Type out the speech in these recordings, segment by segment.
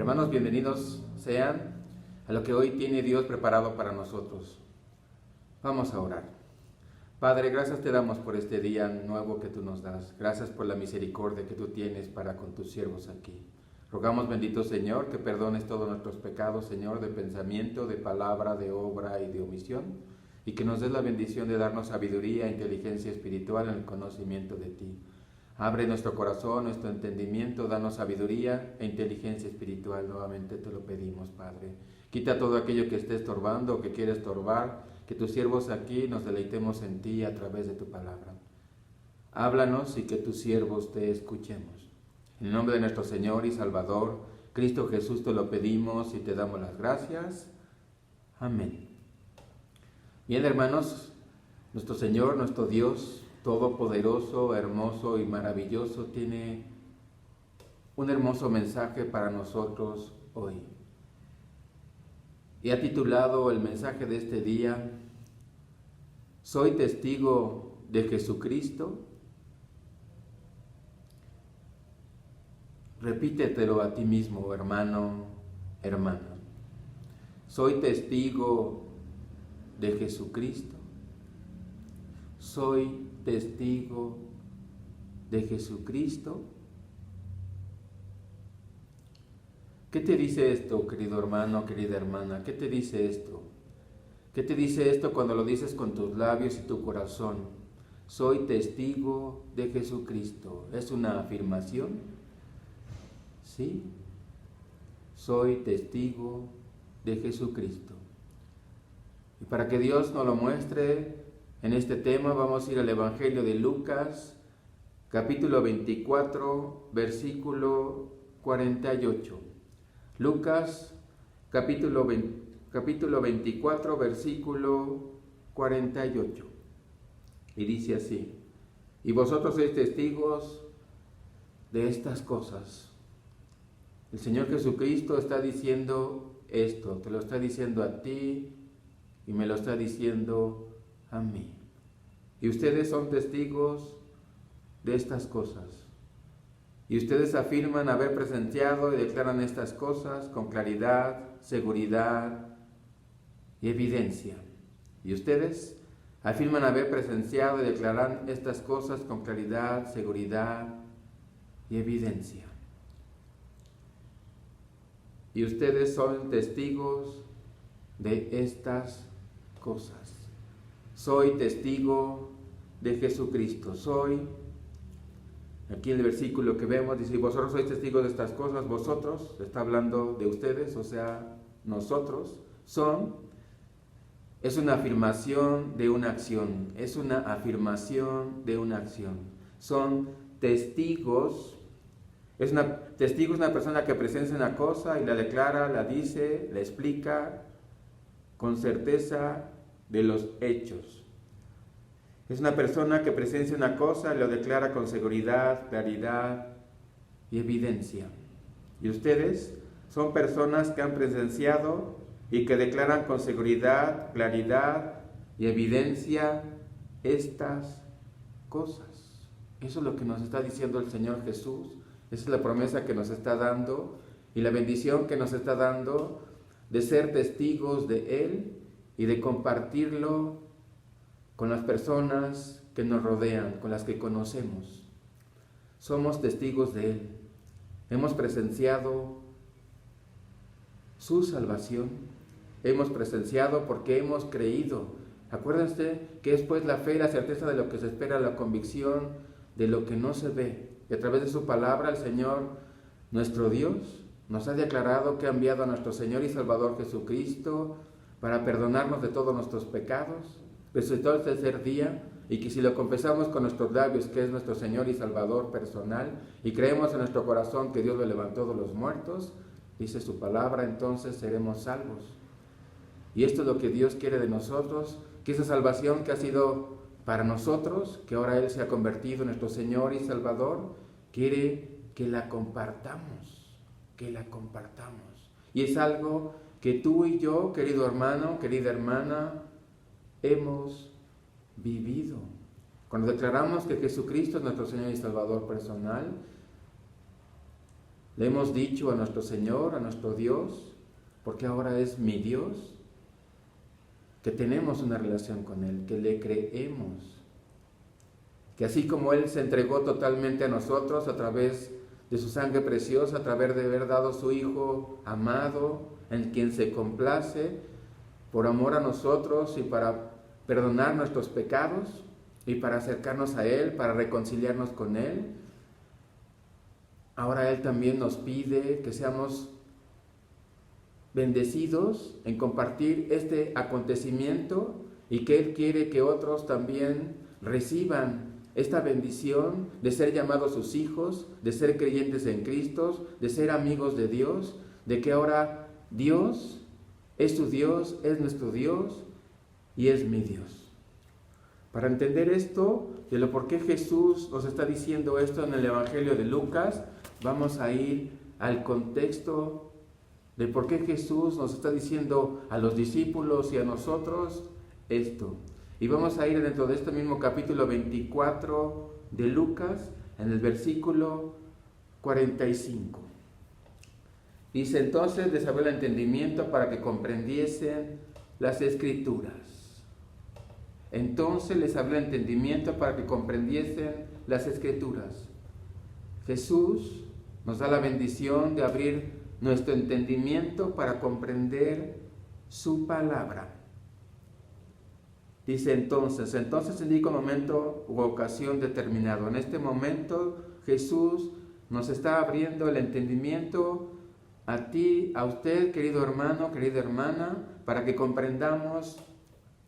Hermanos, bienvenidos sean a lo que hoy tiene Dios preparado para nosotros. Vamos a orar. Padre, gracias te damos por este día nuevo que tú nos das. Gracias por la misericordia que tú tienes para con tus siervos aquí. Rogamos, bendito Señor, que perdones todos nuestros pecados, Señor, de pensamiento, de palabra, de obra y de omisión, y que nos des la bendición de darnos sabiduría e inteligencia espiritual en el conocimiento de ti. Abre nuestro corazón, nuestro entendimiento, danos sabiduría e inteligencia espiritual. Nuevamente te lo pedimos, Padre. Quita todo aquello que esté estorbando o que quiera estorbar, que tus siervos aquí nos deleitemos en ti a través de tu palabra. Háblanos y que tus siervos te escuchemos. En el nombre de nuestro Señor y Salvador, Cristo Jesús, te lo pedimos y te damos las gracias. Amén. Bien, hermanos, nuestro Señor, nuestro Dios todopoderoso, hermoso y maravilloso, tiene un hermoso mensaje para nosotros hoy. Y ha titulado el mensaje de este día: ¿Soy testigo de Jesucristo? Repítetelo a ti mismo, hermano, hermana. ¿Soy testigo de Jesucristo? ¿Soy testigo de Jesucristo? ¿Qué te dice esto, querido hermano, querida hermana? ¿Qué te dice esto? ¿Qué te dice esto cuando lo dices con tus labios y tu corazón? Soy testigo de Jesucristo. ¿Es una afirmación? ¿Sí? Soy testigo de Jesucristo. Y para que Dios nos lo muestre en este tema, vamos a ir al Evangelio de Lucas, capítulo 24, versículo 48. Lucas, capítulo 24, versículo 48. Y dice así: y vosotros sois testigos de estas cosas. El Señor Jesucristo está diciendo esto, te lo está diciendo a ti y me lo está diciendo a mí. Y ustedes son testigos de estas cosas. Y ustedes afirman haber presenciado y declaran estas cosas con claridad, seguridad y evidencia. Y ustedes afirman haber presenciado y declaran estas cosas con claridad, seguridad y evidencia. Y ustedes son testigos de estas cosas. Soy testigo de Jesucristo. Aquí en el versículo que vemos dice: vosotros sois testigos de estas cosas. Vosotros, está hablando de ustedes, o sea, nosotros. Es una afirmación de una acción. Es una afirmación de una acción. Son testigos. Testigo es una persona que presencia una cosa y la declara, la dice, la explica con certeza de los hechos. Es una persona que presencia una cosa y lo declara con seguridad, claridad y evidencia. Y ustedes son personas que han presenciado y que declaran con seguridad, claridad y evidencia estas cosas. Eso es lo que nos está diciendo el Señor Jesús. Esa es la promesa que nos está dando y la bendición que nos está dando de ser testigos de Él y de compartirlo con las personas que nos rodean, con las que conocemos. Somos testigos de Él. Hemos presenciado su salvación. Hemos presenciado porque hemos creído. Acuérdense que es pues la fe y la certeza de lo que se espera, la convicción de lo que no se ve. Y a través de su palabra, el Señor, nuestro Dios, nos ha declarado que ha enviado a nuestro Señor y Salvador Jesucristo para perdonarnos de todos nuestros pecados. Resucitó el tercer día, y que si lo confesamos con nuestros labios, que es nuestro Señor y Salvador personal, y creemos en nuestro corazón que Dios lo levantó de los muertos, dice su palabra, entonces seremos salvos. Y esto es lo que Dios quiere de nosotros, que esa salvación que ha sido para nosotros, que ahora Él se ha convertido en nuestro Señor y Salvador, quiere que la compartamos, Y es algo que tú y yo, querido hermano, querida hermana, hemos vivido. Cuando declaramos que Jesucristo es nuestro Señor y Salvador personal, Le hemos dicho a nuestro Señor, a nuestro Dios, porque ahora es mi Dios, que tenemos una relación con Él, que le creemos, que así como Él se entregó totalmente a nosotros a través de su sangre preciosa, a través de haber dado su Hijo amado, en quien se complace, por amor a nosotros y para perdonar nuestros pecados y para acercarnos a Él, para reconciliarnos con Él, ahora Él también nos pide que seamos bendecidos en compartir este acontecimiento y que Él quiere que otros también reciban esta bendición de ser llamados sus hijos, de ser creyentes en Cristo, de ser amigos de Dios, de que ahora Dios es su Dios, es nuestro Dios y es mi Dios. Para entender esto, de lo por qué Jesús nos está diciendo esto en el Evangelio de Lucas, vamos a ir al contexto de por qué Jesús nos está diciendo a los discípulos y a nosotros esto. Y vamos a ir dentro de este mismo capítulo 24 de Lucas, en el versículo 45. Dice: entonces les abrió el entendimiento para que comprendiesen las Escrituras. Entonces les abrió el entendimiento para que comprendiesen las Escrituras. Jesús nos da la bendición de abrir nuestro entendimiento para comprender su palabra. Dice entonces indica un momento u ocasión determinado. En este momento Jesús nos está abriendo el entendimiento a ti, a usted, querido hermano, querida hermana, para que comprendamos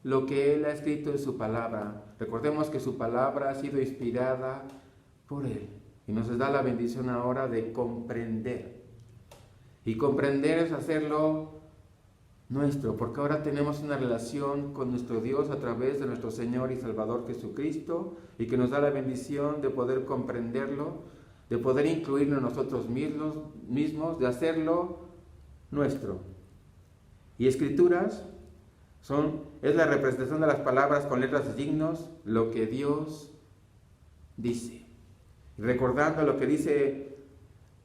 lo que Él ha escrito en su palabra. Recordemos que su palabra ha sido inspirada por Él y nos da la bendición ahora de comprender. Y comprender es hacerlo nuestro, porque ahora tenemos una relación con nuestro Dios a través de nuestro Señor y Salvador Jesucristo, y que nos da la bendición de poder comprenderlo, de poder incluirlo en nosotros mismos, de hacerlo nuestro. Y Escrituras es la representación de las palabras con letras y signos, lo que Dios dice. Recordando lo que dice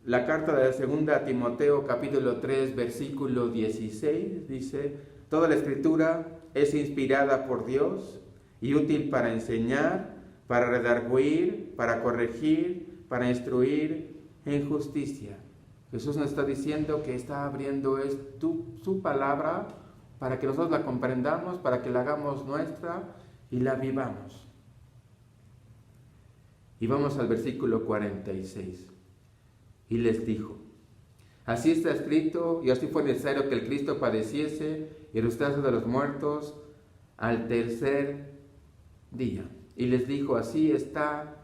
la carta de 2 Timoteo capítulo 3 versículo 16, dice: toda la Escritura es inspirada por Dios y útil para enseñar, para redarguir, para corregir, para instruir en justicia. Jesús nos está diciendo que está abriendo su palabra para que nosotros la comprendamos, para que la hagamos nuestra y la vivamos. Y vamos al versículo 46. Y les dijo: así está escrito, y así fue necesario que el Cristo padeciese y resucitase de los muertos al tercer día. Y les dijo: así está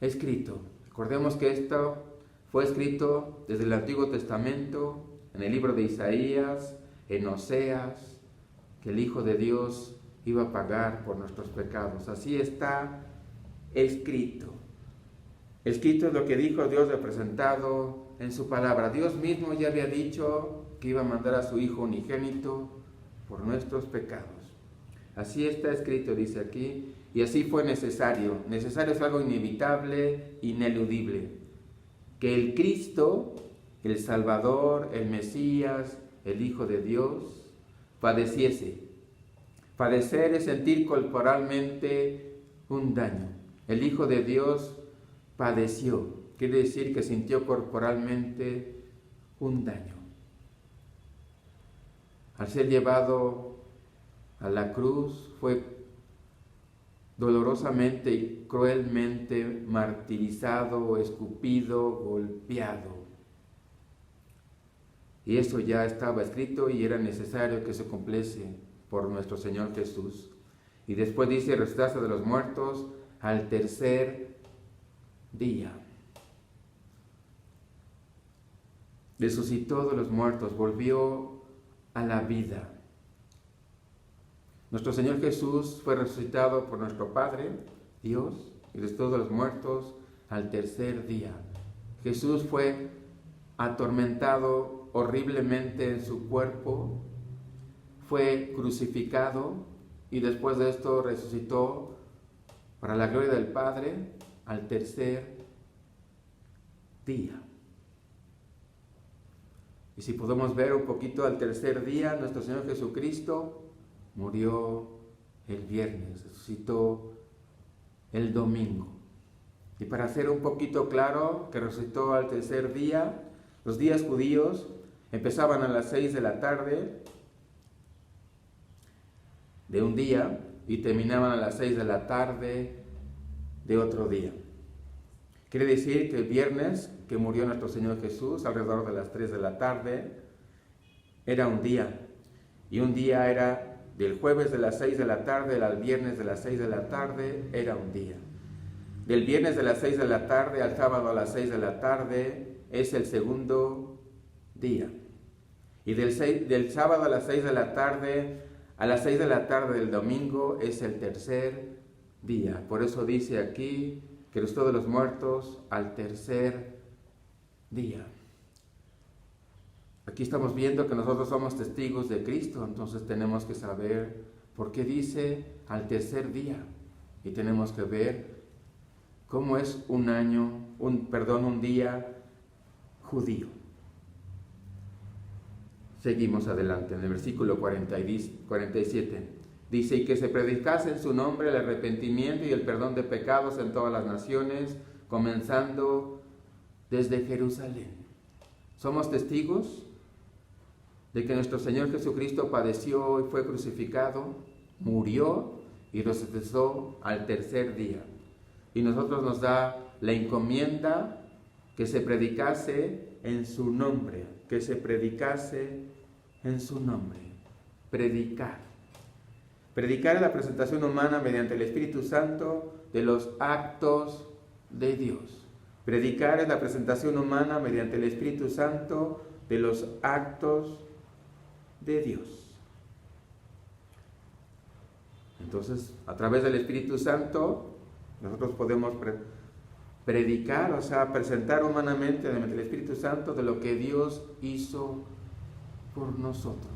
escrito. Recordemos que esto fue escrito desde el Antiguo Testamento, en el libro de Isaías, en Oseas, que el Hijo de Dios iba a pagar por nuestros pecados. Así está escrito. Escrito es lo que dijo Dios representado en su palabra. Dios mismo ya había dicho que iba a mandar a su Hijo unigénito por nuestros pecados. Así está escrito, dice aquí, y así fue necesario. Necesario es algo inevitable, ineludible. Que el Cristo, el Salvador, el Mesías, el Hijo de Dios, padeciese. Padecer es sentir corporalmente un daño. El Hijo de Dios padeció, quiere decir que sintió corporalmente un daño. Al ser llevado a la cruz fue dolorosamente y cruelmente martirizado, escupido, golpeado. Y eso ya estaba escrito y era necesario que se cumpliese por nuestro Señor Jesús. Y después dice: resucitase de los muertos al tercer día. Resucitó de los muertos, volvió a la vida. Nuestro Señor Jesús fue resucitado por nuestro Padre, Dios, y resucitó de los muertos al tercer día. Jesús fue atormentado horriblemente en su cuerpo, fue crucificado y después de esto resucitó para la gloria del Padre al tercer día. Y si podemos ver un poquito al tercer día, nuestro Señor Jesucristo murió el viernes, resucitó el domingo. Y para hacer un poquito claro que resucitó al tercer día, los días judíos empezaban a las 6 de la tarde de un día y terminaban a las 6 de la tarde de otro día. Quiere decir que el viernes que murió nuestro Señor Jesús, alrededor de las 3 de la tarde, era un día. Y un día era del jueves de las 6 de la tarde al viernes de las 6 de la tarde, era un día. Del viernes de las 6 de la tarde al sábado a las 6 de la tarde es el segundo día. Y del sábado a las 6 de la tarde a las 6 de la tarde del domingo es el tercer día. Por eso dice aquí que resucitó de los muertos al tercer día. Aquí estamos viendo que nosotros somos testigos de Cristo, entonces tenemos que saber por qué dice al tercer día. Y tenemos que ver cómo es un día judío. Seguimos adelante en el versículo 47. Dice, y que se predicase en su nombre el arrepentimiento y el perdón de pecados en todas las naciones, comenzando desde Jerusalén. Somos testigos de que nuestro Señor Jesucristo padeció y fue crucificado, murió y resucitó al tercer día. Y nosotros nos da la encomienda que se predicase en su nombre, que se predicase en su nombre. Predicar. Predicar es la presentación humana mediante el Espíritu Santo de los actos de Dios. Predicar es la presentación humana mediante el Espíritu Santo de los actos de Dios. Entonces, a través del Espíritu Santo, nosotros podemos predicar, o sea, presentar humanamente mediante el Espíritu Santo de lo que Dios hizo por nosotros,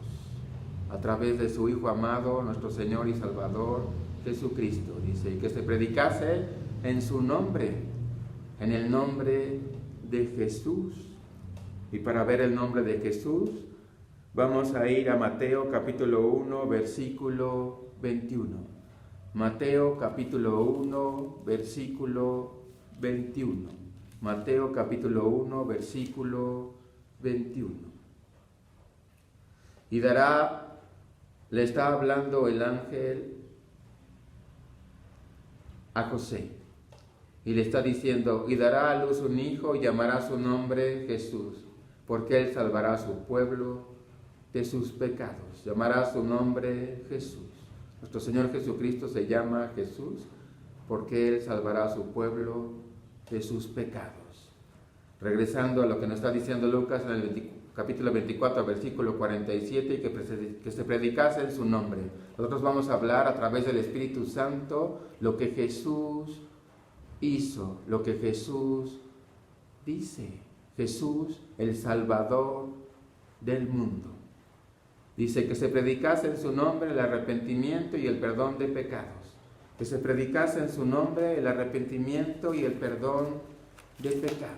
a través de su Hijo amado, nuestro Señor y Salvador, Jesucristo. Dice, y que se predicase en su nombre, en el nombre de Jesús. Y para ver el nombre de Jesús, vamos a ir a Mateo capítulo 1, versículo 21. Mateo capítulo 1, versículo 21. Mateo capítulo 1, versículo 21. Y le está hablando el ángel a José. Y le está diciendo, y dará a luz un hijo y llamará su nombre Jesús, porque él salvará a su pueblo de sus pecados. Llamará su nombre Jesús. Nuestro Señor Jesucristo se llama Jesús porque él salvará a su pueblo de sus pecados. Regresando a lo que nos está diciendo Lucas en el capítulo 24, versículo 47, y que se predicase en su nombre. Nosotros vamos a hablar a través del Espíritu Santo lo que Jesús hizo, lo que Jesús dice. Jesús, el Salvador del mundo. Dice que se predicase en su nombre el arrepentimiento y el perdón de pecados. Que se predicase en su nombre el arrepentimiento y el perdón de pecados.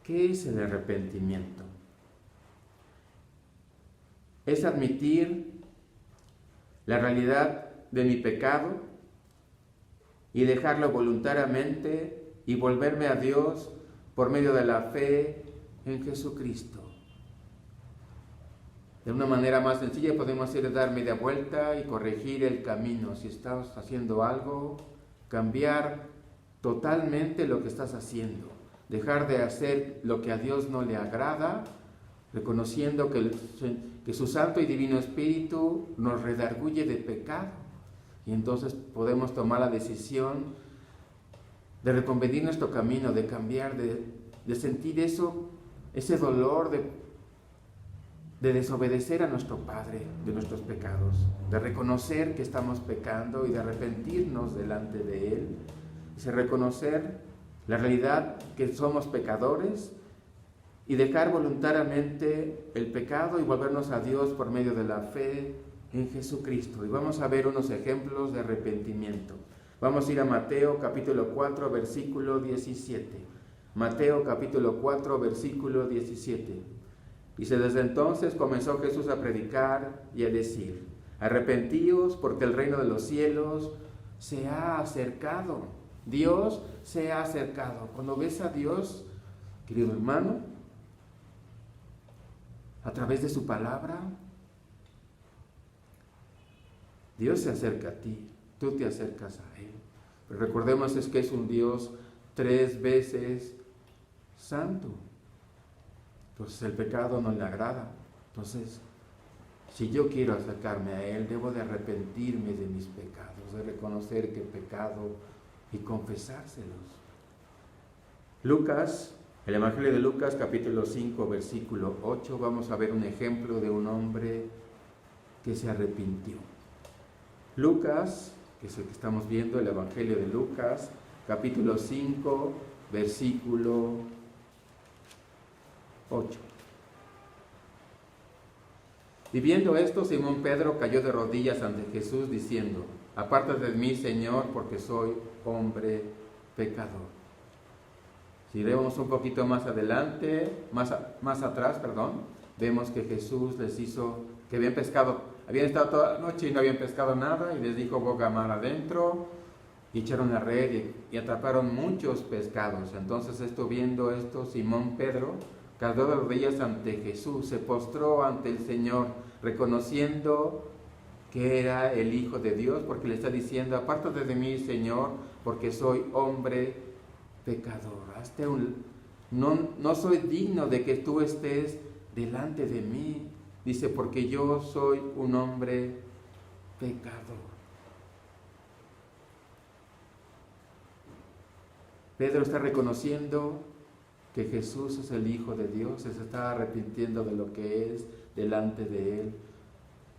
¿Qué es el arrepentimiento? Es admitir la realidad de mi pecado y dejarlo voluntariamente y volverme a Dios por medio de la fe en Jesucristo. De una manera más sencilla podemos ir a dar media vuelta y corregir el camino. Si estás haciendo algo, cambiar totalmente lo que estás haciendo. Dejar de hacer lo que a Dios no le agrada, reconociendo que su Santo y Divino Espíritu nos redarguye de pecado. Y entonces podemos tomar la decisión de reconvenir nuestro camino, de cambiar, de sentir ese dolor de desobedecer a nuestro Padre de nuestros pecados, de reconocer que estamos pecando y de arrepentirnos delante de Él, y reconocer la realidad que somos pecadores y dejar voluntariamente el pecado y volvernos a Dios por medio de la fe en Jesucristo. Y vamos a ver unos ejemplos de arrepentimiento. Vamos a ir a Mateo capítulo 4, versículo 17. Mateo capítulo 4, versículo 17. Dice, desde entonces comenzó Jesús a predicar y a decir, arrepentíos porque el reino de los cielos se ha acercado. Dios se ha acercado. Cuando ves a Dios, querido hermano, a través de su palabra, Dios se acerca a ti, tú te acercas a Él. Pero recordemos es que es un Dios 3 veces santo. Entonces el pecado no le agrada. Entonces, si yo quiero acercarme a Él, debo de arrepentirme de mis pecados, de reconocer que he pecado y confesárselos. Lucas, el Evangelio de Lucas, capítulo 5, versículo 8, vamos a ver un ejemplo de un hombre que se arrepintió. Lucas, que es el que estamos viendo, el Evangelio de Lucas, capítulo 5, versículo 8. Y viendo esto, Simón Pedro cayó de rodillas ante Jesús diciendo, apártate de mí, Señor, porque soy hombre pecador. Si vemos un poquito más adelante, más atrás, vemos que Jesús les hizo, que habían estado toda la noche y no habían pescado nada, y les dijo boga mar adentro, y echaron la red y atraparon muchos pescados. Entonces viendo esto, Simón Pedro cayó de rodillas ante Jesús, se postró ante el Señor, reconociendo que era el Hijo de Dios, porque le está diciendo, apártate de mí, Señor, porque soy hombre pecador. No soy digno de que tú estés delante de mí. Dice, porque yo soy un hombre pecador. Pedro está reconociendo que Jesús es el Hijo de Dios, se está arrepintiendo de lo que es delante de Él,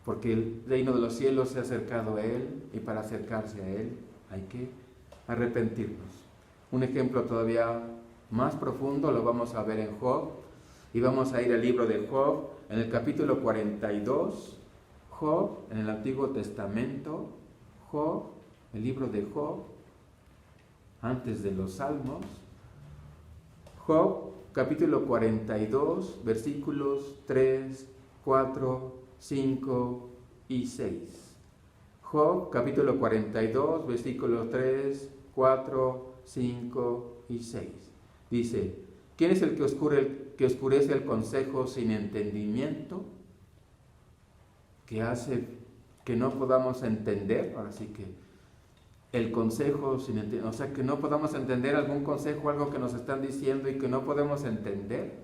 porque el reino de los cielos se ha acercado a Él, y para acercarse a Él hay que arrepentirnos. Un ejemplo todavía más profundo lo vamos a ver en Job, y vamos a ir al libro de Job, en el capítulo 42, Job, en el Antiguo Testamento, Job, el libro de Job, antes de los Salmos, Job, capítulo 42, versículos 3, 4, 5 y 6. Job, capítulo 42, versículos 3, 4, 5 y 6. Dice, ¿quién es el que oscurece el consejo sin entendimiento? Que hace que no podamos entender, ahora sí que el consejo sin entender, o sea, que no podamos entender algún consejo, algo que nos están diciendo y que no podemos entender.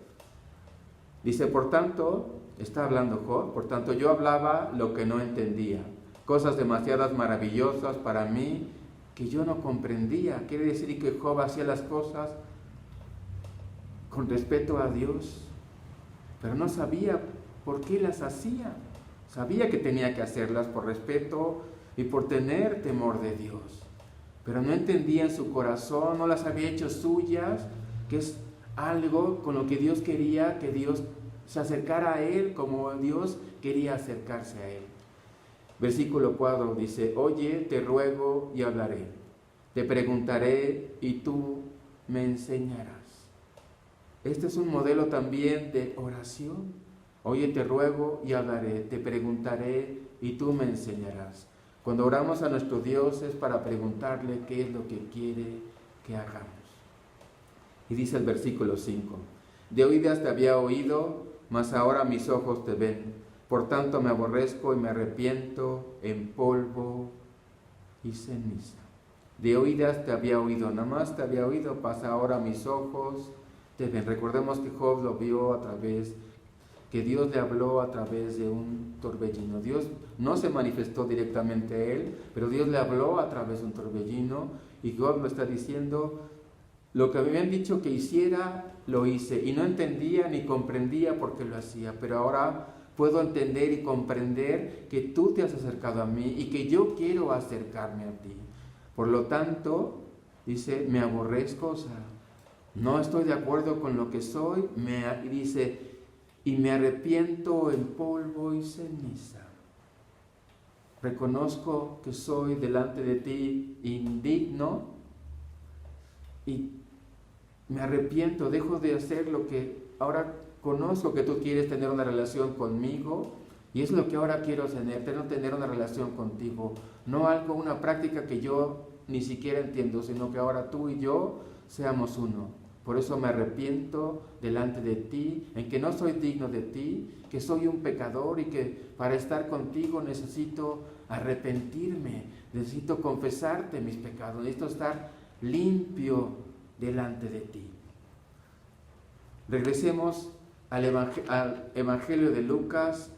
Dice, por tanto, está hablando Job, por tanto yo hablaba lo que no entendía, cosas demasiadas maravillosas para mí que yo no comprendía. Quiere decir que Job hacía las cosas con respeto a Dios, pero no sabía por qué las hacía. Sabía que tenía que hacerlas por respeto y por tener temor de Dios, pero no entendía en su corazón, no las había hecho suyas, que es algo con lo que Dios quería que Dios se acercara a Él como Dios quería acercarse a Él. Versículo 4 dice, oye, te ruego y hablaré, te preguntaré y tú me enseñarás. Este es un modelo también de oración. Oye, te ruego y hablaré, te preguntaré y tú me enseñarás. Cuando oramos a nuestro Dios es para preguntarle qué es lo que quiere que hagamos. Y dice el versículo 5, de oídas te había oído, mas ahora mis ojos te ven. Por tanto me aborrezco y me arrepiento en polvo y ceniza. De oídas te había oído, nada más te había oído, pasa ahora mis ojos te ven. Recordemos que Job lo vio que Dios le habló a través de un torbellino. Dios no se manifestó directamente a él, pero Dios le habló a través de un torbellino, y Job lo está diciendo, lo que me habían dicho que hiciera, lo hice, y no entendía ni comprendía por qué lo hacía, pero ahora puedo entender y comprender que tú te has acercado a mí y que yo quiero acercarme a ti. Por lo tanto, dice, me aborrezco, o sea, no estoy de acuerdo con lo que soy, y me arrepiento en polvo y ceniza. Reconozco que soy delante de ti indigno y me arrepiento, dejo de hacer lo que ahora conozco que tú quieres tener una relación conmigo y es lo que ahora quiero tener una relación contigo. No algo, una práctica que yo ni siquiera entiendo, sino que ahora tú y yo seamos uno. Por eso me arrepiento delante de ti, en que no soy digno de ti, que soy un pecador y que para estar contigo necesito arrepentirme, necesito confesarte mis pecados, necesito estar limpio delante de ti. Regresemos al Evangelio de Lucas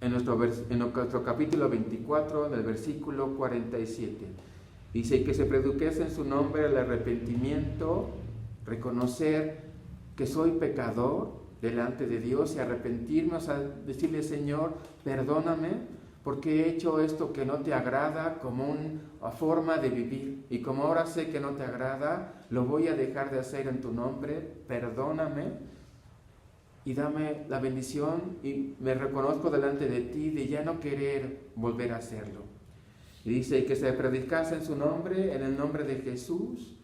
en nuestro capítulo 24, en el versículo 47. Dice que se predujese en su nombre el arrepentimiento, reconocer que soy pecador delante de Dios y arrepentirme, o sea, decirle: Señor, perdóname porque he hecho esto que no te agrada como una forma de vivir, y como ahora sé que no te agrada, lo voy a dejar de hacer en tu nombre. Perdóname y dame la bendición, y me reconozco delante de ti de ya no querer volver a hacerlo. Y dice que se predicase en su nombre, en el nombre de Jesús.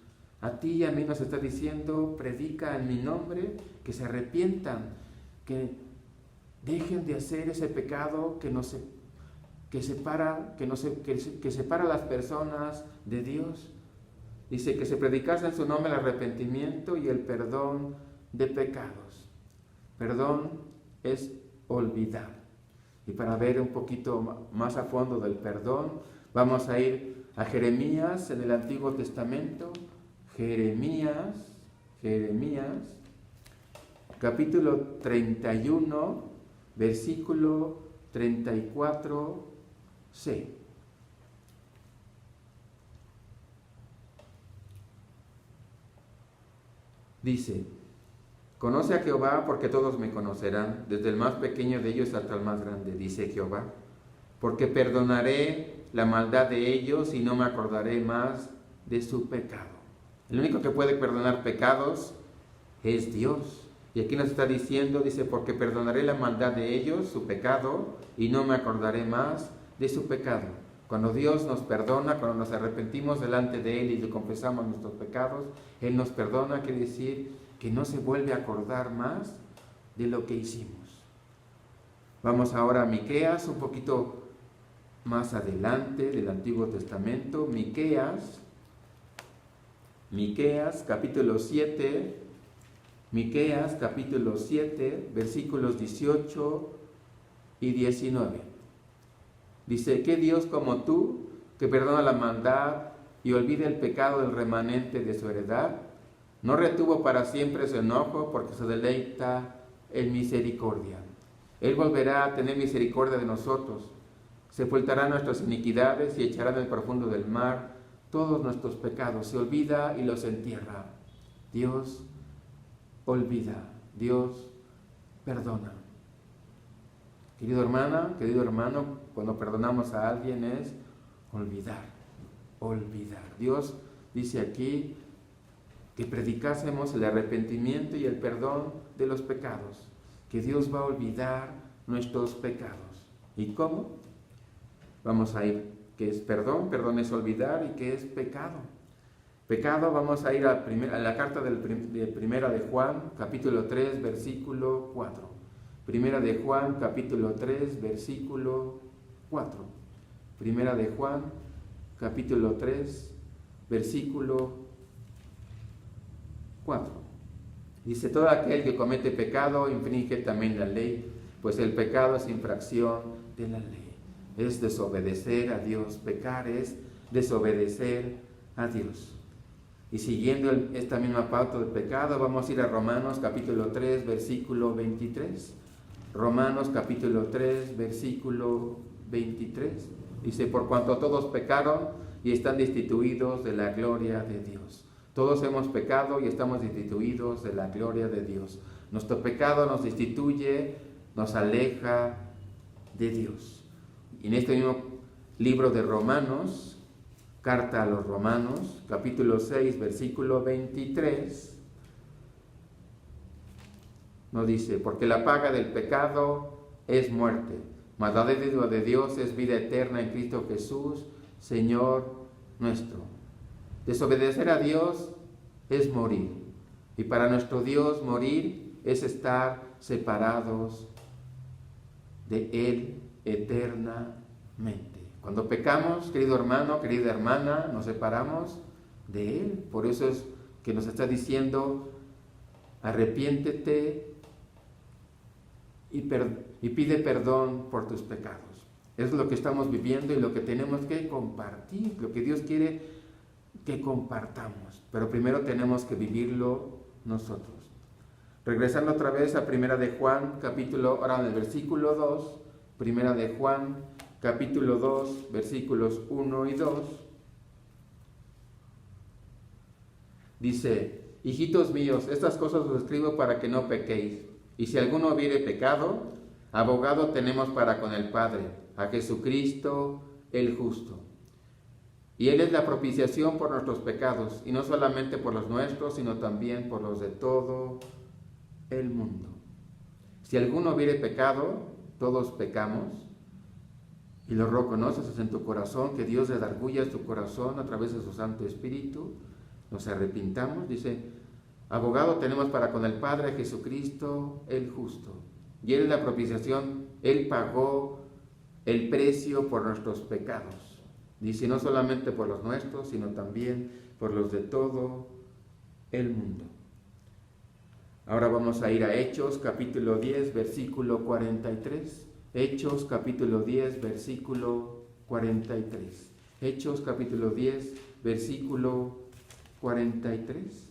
A ti y a mí nos está diciendo: predica en mi nombre, que se arrepientan, que dejen de hacer ese pecado que separa a las personas de Dios. Dice que se predicase en su nombre el arrepentimiento y el perdón de pecados. Perdón es olvidar. Y para ver un poquito más a fondo del perdón, vamos a ir a Jeremías en el Antiguo Testamento. Jeremías, capítulo 31, versículo 34c. Dice: conoce a Jehová, porque todos me conocerán, desde el más pequeño de ellos hasta el más grande, dice Jehová, porque perdonaré la maldad de ellos y no me acordaré más de su pecado. El único que puede perdonar pecados es Dios. Y aquí nos está diciendo, dice: porque perdonaré la maldad de ellos, su pecado, y no me acordaré más de su pecado. Cuando Dios nos perdona, cuando nos arrepentimos delante de Él y le confesamos nuestros pecados, Él nos perdona, quiere decir que no se vuelve a acordar más de lo que hicimos. Vamos ahora a Miqueas, un poquito más adelante del Antiguo Testamento. Miqueas capítulo 7, versículos 18 y 19. Dice: ¿qué Dios como tú, que perdona la maldad y olvida el pecado del remanente de su heredad? No retuvo para siempre su enojo, porque se deleita en misericordia. Él volverá a tener misericordia de nosotros, sepultará nuestras iniquidades y echará en el profundo del mar todos nuestros pecados. Se olvida y los entierra. Dios olvida, Dios perdona. Querido hermana, querido hermano, cuando perdonamos a alguien es olvidar. Dios dice aquí que predicásemos el arrepentimiento y el perdón de los pecados, que Dios va a olvidar nuestros pecados. ¿Y cómo? Vamos a ir. ¿Qué es perdón? Perdón es olvidar. ¿Y qué es pecado? Pecado, vamos a ir a la carta de Primera de Juan, capítulo 3, versículo 4. Primera de Juan, capítulo 3, versículo 4. Primera de Juan, capítulo 3, versículo 4. Dice: todo aquel que comete pecado infringe también la ley, pues el pecado es infracción de la ley. Es desobedecer a Dios. Pecar es desobedecer a Dios. Y siguiendo esta misma pauta del pecado, vamos a ir a Romanos capítulo 3, versículo 23. Romanos capítulo 3, versículo 23. Dice: por cuanto todos pecaron y están destituidos de la gloria de Dios. Todos hemos pecado y estamos destituidos de la gloria de Dios. Nuestro pecado nos destituye, nos aleja de Dios. Y en este mismo libro de Romanos, carta a los Romanos, capítulo 6, versículo 23, nos dice: porque la paga del pecado es muerte, mas la dádiva de Dios es vida eterna en Cristo Jesús, Señor nuestro. Desobedecer a Dios es morir. Y para nuestro Dios morir es estar separados de Él eternamente. Cuando pecamos, querido hermano, querida hermana, nos separamos de Él. Por eso es que nos está diciendo, arrepiéntete y pide perdón por tus pecados. Es lo que estamos viviendo y lo que tenemos que compartir, lo que Dios quiere que compartamos. Pero primero tenemos que vivirlo nosotros. Regresando otra vez a Primera de Juan, ahora en el versículo 2, Primera de Juan, capítulo 2, versículos 1 y 2, dice: hijitos míos, estas cosas os escribo para que no pequéis. Y si alguno hubiere pecado, abogado tenemos para con el Padre, a Jesucristo el justo. Y Él es la propiciación por nuestros pecados, y no solamente por los nuestros, sino también por los de todo el mundo. Si alguno hubiere pecado, todos pecamos, y lo reconoces en tu corazón, que Dios redarguya tu corazón a través de su Santo Espíritu, nos arrepintamos, dice: abogado tenemos para con el Padre, a Jesucristo el justo. Y Él es la propiciación, Él pagó el precio por nuestros pecados. Dice, no solamente por los nuestros, sino también por los de todo el mundo. Ahora vamos a ir a Hechos, capítulo 10, versículo 43. Hechos, capítulo 10, versículo 43. Hechos, capítulo 10, versículo 43.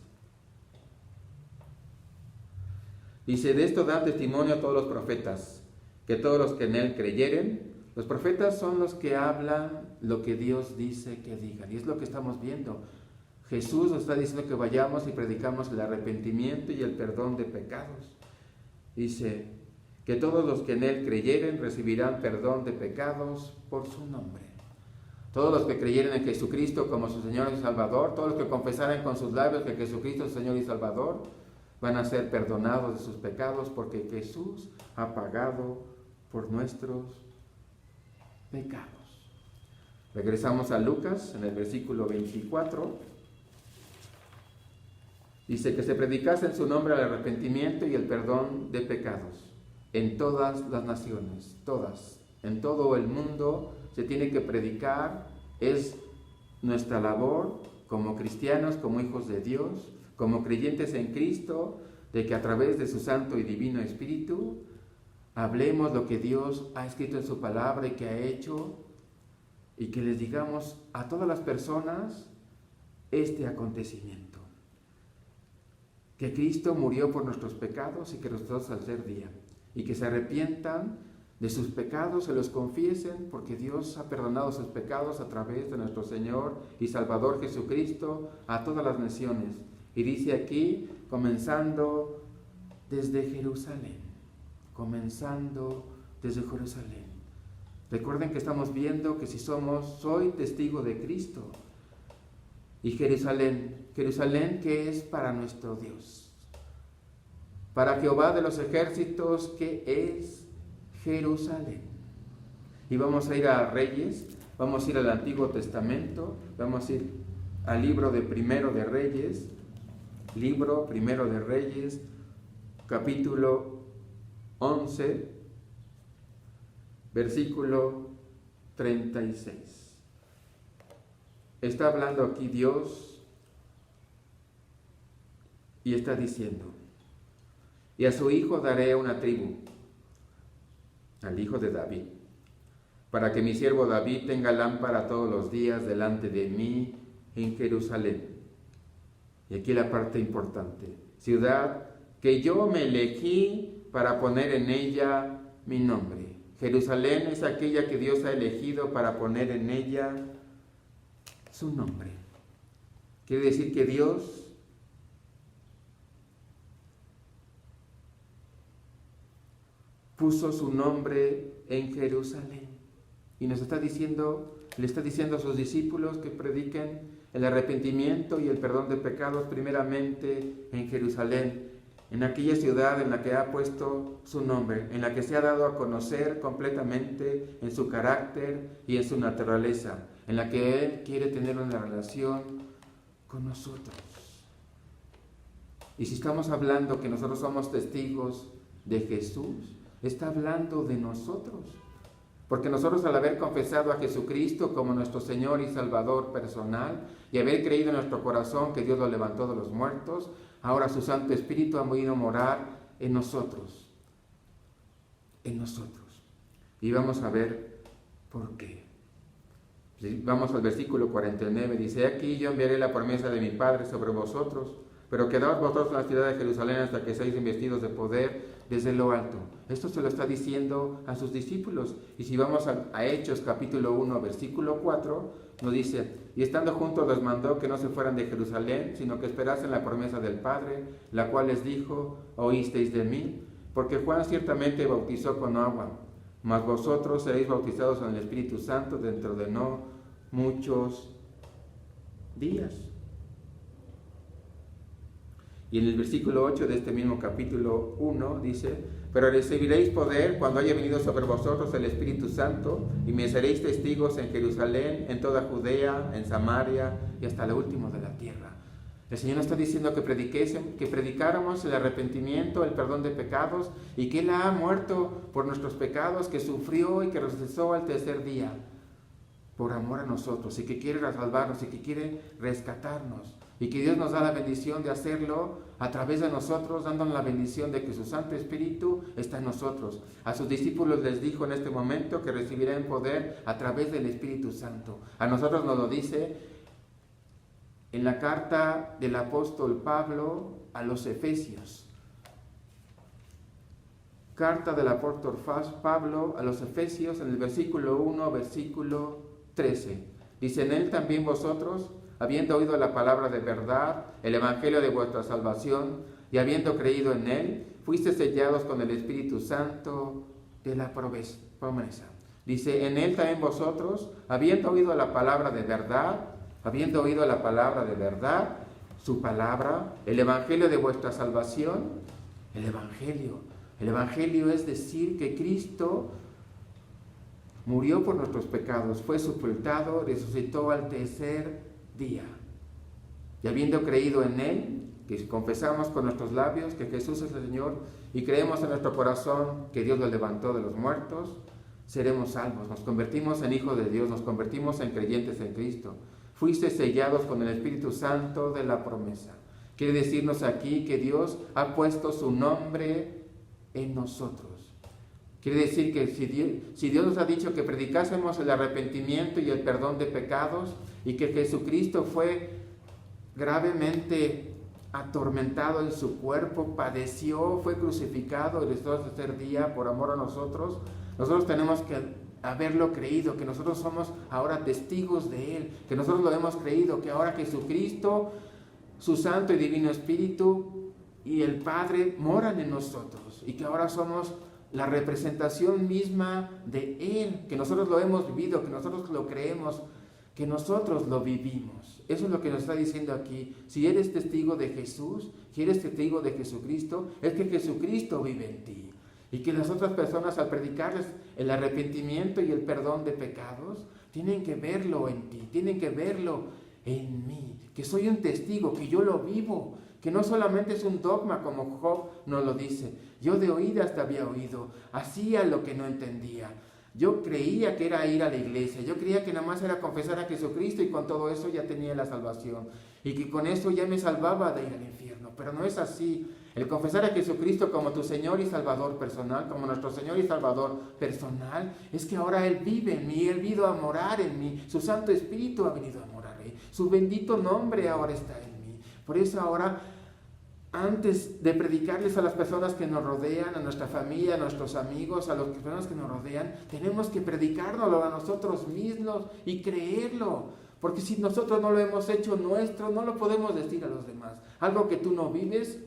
Dice: de esto dan testimonio todos los profetas, que todos los que en Él creyeren. Los profetas son los que hablan lo que Dios dice que digan. Y es lo que estamos viendo. Jesús nos está diciendo que vayamos y predicamos el arrepentimiento y el perdón de pecados. Dice que todos los que en Él creyeren recibirán perdón de pecados por su nombre. Todos los que creyeren en Jesucristo como su Señor y Salvador, todos los que confesaren con sus labios que Jesucristo es Señor y Salvador, van a ser perdonados de sus pecados, porque Jesús ha pagado por nuestros pecados. Regresamos a Lucas en el versículo 24. Dice que se predicase en su nombre el arrepentimiento y el perdón de pecados en todas las naciones, todas, en todo el mundo se tiene que predicar. Es nuestra labor como cristianos, como hijos de Dios, como creyentes en Cristo, de que a través de su Santo y Divino Espíritu hablemos lo que Dios ha escrito en su palabra y que ha hecho, y que les digamos a todas las personas este acontecimiento: que Cristo murió por nuestros pecados y que resucitó al tercer día, y que se arrepientan de sus pecados, se los confiesen, porque Dios ha perdonado sus pecados a través de nuestro Señor y Salvador Jesucristo a todas las naciones. Y dice aquí, comenzando desde Jerusalén. Comenzando desde Jerusalén. Recuerden que estamos viendo que si soy testigo de Cristo. Y Jerusalén que es para nuestro Dios, para Jehová de los ejércitos, que es Jerusalén. Y vamos a ir a Reyes, vamos a ir al Antiguo Testamento, vamos a ir al libro de Primero de Reyes, capítulo 11, versículo 36. Está hablando aquí Dios y está diciendo: y a su hijo daré una tribu, al hijo de David, para que mi siervo David tenga lámpara todos los días delante de mí en Jerusalén. Y aquí la parte importante: ciudad que yo me elegí para poner en ella mi nombre. Jerusalén es aquella que Dios ha elegido para poner en ella su nombre. Quiere decir que Dios puso su nombre en Jerusalén. Y nos está diciendo, le está diciendo a sus discípulos que prediquen el arrepentimiento y el perdón de pecados primeramente en Jerusalén, en aquella ciudad en la que ha puesto su nombre, en la que se ha dado a conocer completamente en su carácter y en su naturaleza, en la que Él quiere tener una relación con nosotros. Y si estamos hablando que nosotros somos testigos de Jesús, está hablando de nosotros. Porque nosotros, al haber confesado a Jesucristo como nuestro Señor y Salvador personal y haber creído en nuestro corazón que Dios lo levantó de los muertos, ahora su Santo Espíritu ha venido a morar en nosotros. En nosotros. Y vamos a ver por qué. Vamos al versículo 49. Dice: aquí yo enviaré la promesa de mi Padre sobre vosotros, pero quedaos vosotros en la ciudad de Jerusalén hasta que seáis investidos de poder desde lo alto. Esto se lo está diciendo a sus discípulos. Y si vamos a Hechos capítulo 1 versículo 4, nos dice: y estando juntos les mandó que no se fueran de Jerusalén, sino que esperasen la promesa del Padre, la cual les dijo: oísteis de mí, porque Juan ciertamente bautizó con agua, mas vosotros seréis bautizados en el Espíritu Santo dentro de no muchos días. Y en el versículo 8 de este mismo capítulo 1 dice: pero recibiréis poder cuando haya venido sobre vosotros el Espíritu Santo, y me seréis testigos en Jerusalén, en toda Judea, en Samaria y hasta lo último de la tierra. El Señor nos está diciendo que predicáramos el arrepentimiento, el perdón de pecados, y que Él ha muerto por nuestros pecados, que sufrió y que resucitó al tercer día por amor a nosotros, y que quiere salvarnos y que quiere rescatarnos, y que Dios nos da la bendición de hacerlo a través de nosotros, dándonos la bendición de que su Santo Espíritu está en nosotros. A sus discípulos les dijo en este momento que recibirán poder a través del Espíritu Santo. A nosotros nos lo dice en la carta del apóstol Pablo a los Efesios. Carta del apóstol Pablo a los Efesios, en el versículo 1, versículo 13. Dice: en él también vosotros, habiendo oído la palabra de verdad, el evangelio de vuestra salvación, y habiendo creído en él, fuisteis sellados con el Espíritu Santo de la promesa. Dice: en él también vosotros, habiendo oído la palabra de verdad, su palabra, el evangelio de vuestra salvación, el evangelio es decir que Cristo murió por nuestros pecados, fue sepultado, resucitó al tercer día. Y habiendo creído en Él, que confesamos con nuestros labios que Jesús es el Señor y creemos en nuestro corazón que Dios lo levantó de los muertos, seremos salvos, nos convertimos en hijos de Dios, nos convertimos en creyentes en Cristo. Fuiste sellados con el Espíritu Santo de la promesa. Quiere decirnos aquí que Dios ha puesto su nombre en nosotros. Quiere decir que si Dios nos ha dicho que predicásemos el arrepentimiento y el perdón de pecados, y que Jesucristo fue gravemente atormentado en su cuerpo, padeció, fue crucificado y resucitó al tercer día por amor a nosotros, nosotros tenemos que haberlo creído, que nosotros somos ahora testigos de Él, que nosotros lo hemos creído, que ahora Jesucristo, su Santo y Divino Espíritu y el Padre moran en nosotros, y que ahora somos la representación misma de Él, que nosotros lo hemos vivido, que nosotros lo creemos, que nosotros lo vivimos. Eso es lo que nos está diciendo aquí. Si eres testigo de Jesús, si eres testigo de Jesucristo, es que Jesucristo vive en ti. Y que las otras personas, al predicarles el arrepentimiento y el perdón de pecados, tienen que verlo en ti, tienen que verlo en mí. Que soy un testigo, que yo lo vivo, que no solamente es un dogma como Job nos lo dice. Yo de oídas te había oído, hacía lo que no entendía. Yo creía que era ir a la iglesia, yo creía que nada más era confesar a Jesucristo y con todo eso ya tenía la salvación. Y que con eso ya me salvaba de ir al infierno, pero no es así. El confesar a Jesucristo como tu Señor y Salvador personal, como nuestro Señor y Salvador personal, es que ahora Él vive en mí, Él vino a morar en mí, su Santo Espíritu ha venido a morar en mí, su bendito nombre ahora está en mí. Por eso ahora, antes de predicarles a las personas que nos rodean, a nuestra familia, a nuestros amigos, a las personas que nos rodean, tenemos que predicárnoslo a nosotros mismos y creerlo. Porque si nosotros no lo hemos hecho nuestro, no lo podemos decir a los demás. Algo que tú no vives,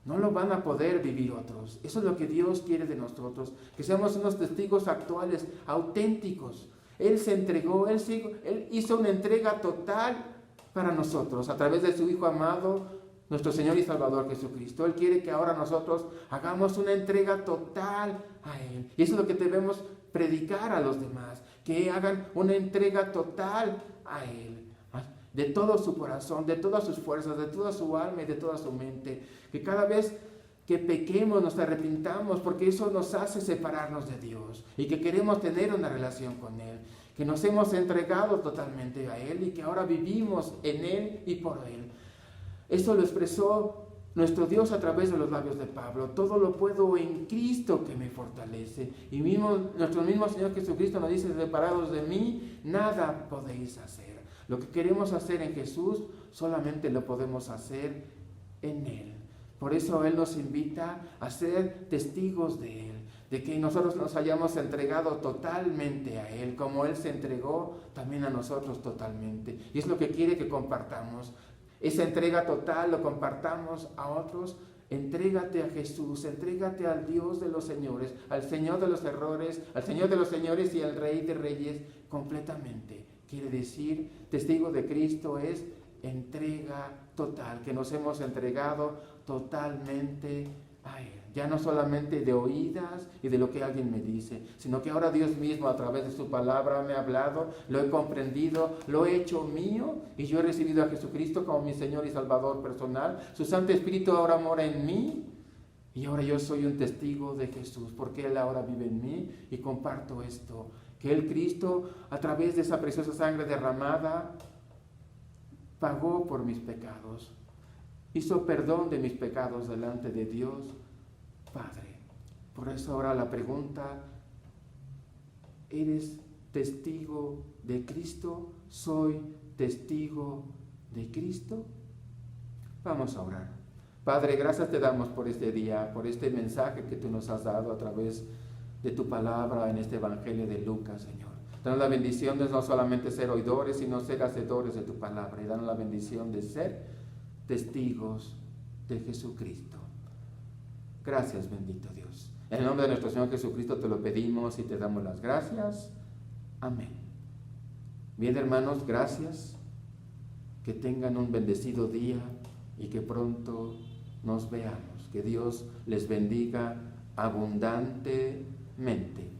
no lo van a poder vivir otros. Eso es lo que Dios quiere de nosotros, que seamos unos testigos actuales, auténticos. Él se entregó, Él hizo una entrega total para nosotros, a través de su Hijo amado, nuestro Señor y Salvador Jesucristo. Él quiere que ahora nosotros hagamos una entrega total a Él. Y eso es lo que debemos predicar a los demás, que hagan una entrega total a Él. de todo su corazón, de todas sus fuerzas, de toda su alma y de toda su mente. Que cada vez que pequemos nos arrepintamos, porque eso nos hace separarnos de Dios y que queremos tener una relación con Él, que nos hemos entregado totalmente a Él y que ahora vivimos en Él y por Él. Eso lo expresó nuestro Dios a través de los labios de Pablo. Todo lo puedo en Cristo que me fortalece. Y nuestro mismo Señor Jesucristo nos dice: separados de mí, nada podéis hacer. Lo que queremos hacer en Jesús, solamente lo podemos hacer en Él. Por eso Él nos invita a ser testigos de Él, de que nosotros nos hayamos entregado totalmente a Él, como Él se entregó también a nosotros totalmente. Y es lo que quiere que compartamos. Esa entrega total lo compartamos a otros. Entrégate a Jesús, entrégate al Dios de los señores, al Señor de los errores, al Señor de los señores y al Rey de reyes completamente. Quiere decir, testigo de Cristo es entrega total, que nos hemos entregado totalmente a Él. Ya no solamente de oídas y de lo que alguien me dice, sino que ahora Dios mismo a través de su palabra me ha hablado, lo he comprendido, lo he hecho mío y yo he recibido a Jesucristo como mi Señor y Salvador personal. Su Santo Espíritu ahora mora en mí y ahora yo soy un testigo de Jesús porque Él ahora vive en mí y comparto esto, que el Cristo a través de esa preciosa sangre derramada pagó por mis pecados, hizo perdón de mis pecados delante de Dios Padre. Por eso ahora la pregunta: ¿eres testigo de Cristo? ¿Soy testigo de Cristo? Vamos a orar. Padre, gracias te damos por este día, por este mensaje que tú nos has dado a través de tu palabra en este Evangelio de Lucas, Señor. Danos la bendición de no solamente ser oidores, sino ser hacedores de tu palabra. Y danos la bendición de ser testigos de Jesucristo. Gracias, bendito Dios. En el nombre de nuestro Señor Jesucristo te lo pedimos y te damos las gracias. Amén. Bien, hermanos, gracias. Que tengan un bendecido día y que pronto nos veamos. Que Dios les bendiga abundantemente.